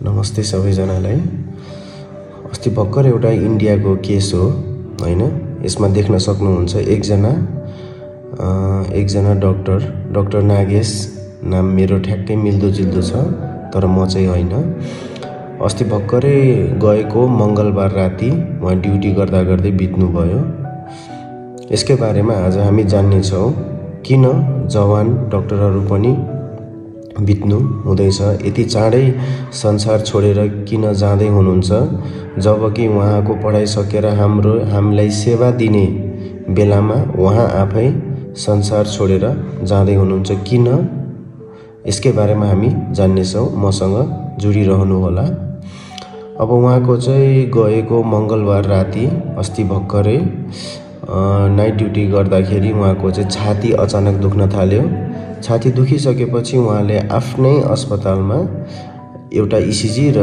नमस्ते सबैजनालाई। अस्ति भर्खर एउटा इन्डियाको केस हो हैन। यसमा देख्न सक्नुहुन्छ एकजना डाक्टर नागेश नाम मेरो ठ्याक्कै मिल्दोजुल्दो छ, तर म चाहिँ होइन। अस्ति भर्खरै गएको मंगलबार राति उहाँ ड्युटी गर्दा गर्दै बित्नुभयो। यसकै बारेमा आज हामी जान्ने छौं किन जवान डाक्टरहरू पनि बित्नु हुँदैछ, यति चाँडै संसार छोडेर किन जाँदै हुनुहुन्छ, जबकि उहाँको पढाइ सकेर हामीलाई सेवा दिने बेलामा उहाँ आफै संसार छोडेर जाँदै हुनुहुन्छ किन। यसकै बारेमा हामी जान्ने छौं, मसँग जुडिरहनु होला। अब उहाँको चाहिँ गएको मंगलबार राति अस्ति भर्खरै नाइट ड्युटी गर्दाखेरि उहाँको चाहिँ छाती अचानक दुख्न थाल्यो। छाती दुखिसकेपछि उहाँले आफ्नै अस्पतालमा एउटा इसिजी र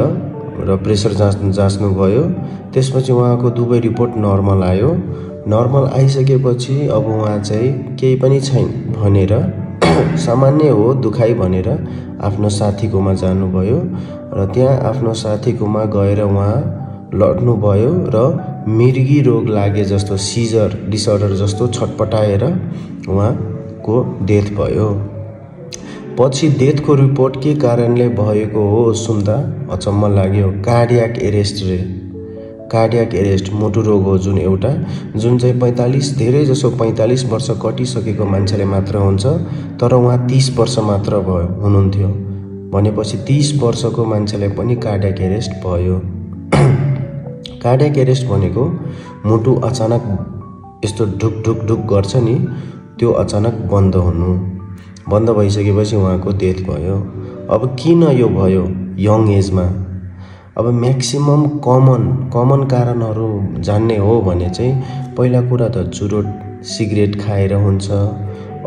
प्रेसर जाँच्नु भयो। त्यसपछि उहाँको दुवै रिपोर्ट नर्मल आयो। नर्मल आइसकेपछि अब उहाँ चाहिँ केही पनि छैन भनेर सामान्य हो दुखाइ भनेर आफ्नो साथीकोमा जानुभयो र त्यहाँ आफ्नो साथीकोमा गएर उहाँ लड्नुभयो र मिर्गी रोग लागे जस्तो सिजर डिसअर्डर जस्तो छटपटाएर उहाँको डेथ भयो। पछि डेथको रिपोर्ट के कारणले भएको हो सुन्दा अचम्म लाग्यो। कार्डियाक एरेस्ट मुटु रोग हो जुन चाहिँ 45 वर्ष कटिसकेको मान्छेले मात्र हुन्छ, तर उहाँ 30 वर्ष मात्र हुनुहुन्थ्यो भनेपछि 30 वर्षको मान्छेलाई पनि कार्डियाक एरेस्ट भयो। कार्डियाक एरेस्ट भनेको मुटु अचानक यस्तो ढुक ढुक ढुक गर्छ नि, त्यो अचानक बन्द भइसकेपछि उहाँको डेथ भयो। अब किन यो भयो यङ एजमा? अब म्याक्सिमम कमन कारणहरू जान्ने हो भने चाहिँ पहिला कुरा त चुरोट सिगरेट खाएर हुन्छ,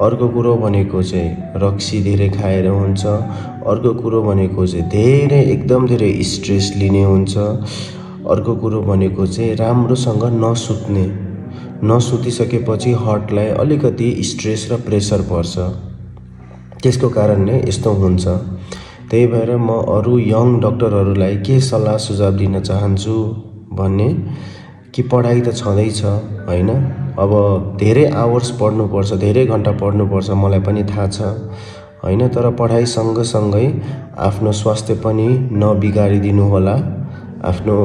अर्को कुरो भनेको चाहिँ रक्सी धेरै खाएर हुन्छ, अर्को कुरो भनेको चाहिँ एकदम धेरै स्ट्रेस लिने हुन्छ, अर्को कुरो भनेको चाहिँ राम्रोसँग नसुतिसकेपछि हार्टलाई अलिकति स्ट्रेस र प्रेसर पर्छ, त्यसको कारणले यस्तो हुन्छ। त्यही भएर म अरू यङ डाक्टरहरूलाई के सल्लाह सुझाव दिन चाहन्छु भन्ने कि पढाइ त छँदैछ हैन। अब धेरै आवर्स पढ्नुपर्छ, धेरै घण्टा पढ्नुपर्छ, मलाई पनि थाहा छ हैन, तर पढाइ सँगसँगै आफ्नो स्वास्थ्य पनि नबिगारिदिनु होला। आफ्नो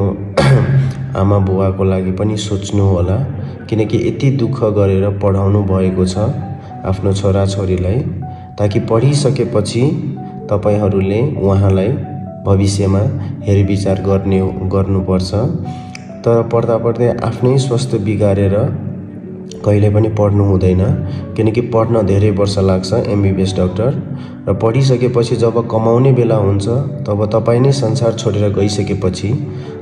आमा बुवाको लागि पनि सोच्नु होला, किनकि यति दुःख गरेर पढाउनु भएको छ आफ्नो छोराछोरीलाई, ताकि पढिसकेपछि तपाईहरूले उहाँलाई भविष्यमा हेरविचार गर्नुपर्छ। तर पढ्दै आफ्नै स्वास्थ्य बिगारेर कहिले पनि पढ्नु हुँदैन, किनकि पढ्न धेरै वर्ष लाग्छ एमबीबीएस डाक्टर, र पढिसकेपछि जब कमाउने बेला हुन्छ तब तपाईँ नै संसार छोडेर गइसकेपछि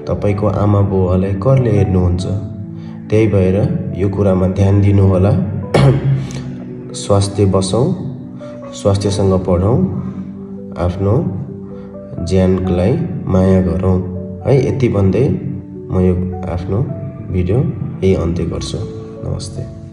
तपाईको आमा बुवालाई कसले हेर्नुहुन्छ। त्यही भएर यो कुरामा ध्यान दिनु होला। स्वास्थ्य बसौं, स्वास्थ्यसँग पढौं, आफ्नो ज्यानलाई माया गरौं है। यति भन्दै म यो आफ्नो भिडियो यही अन्त्य गर्छु। नमस्ते।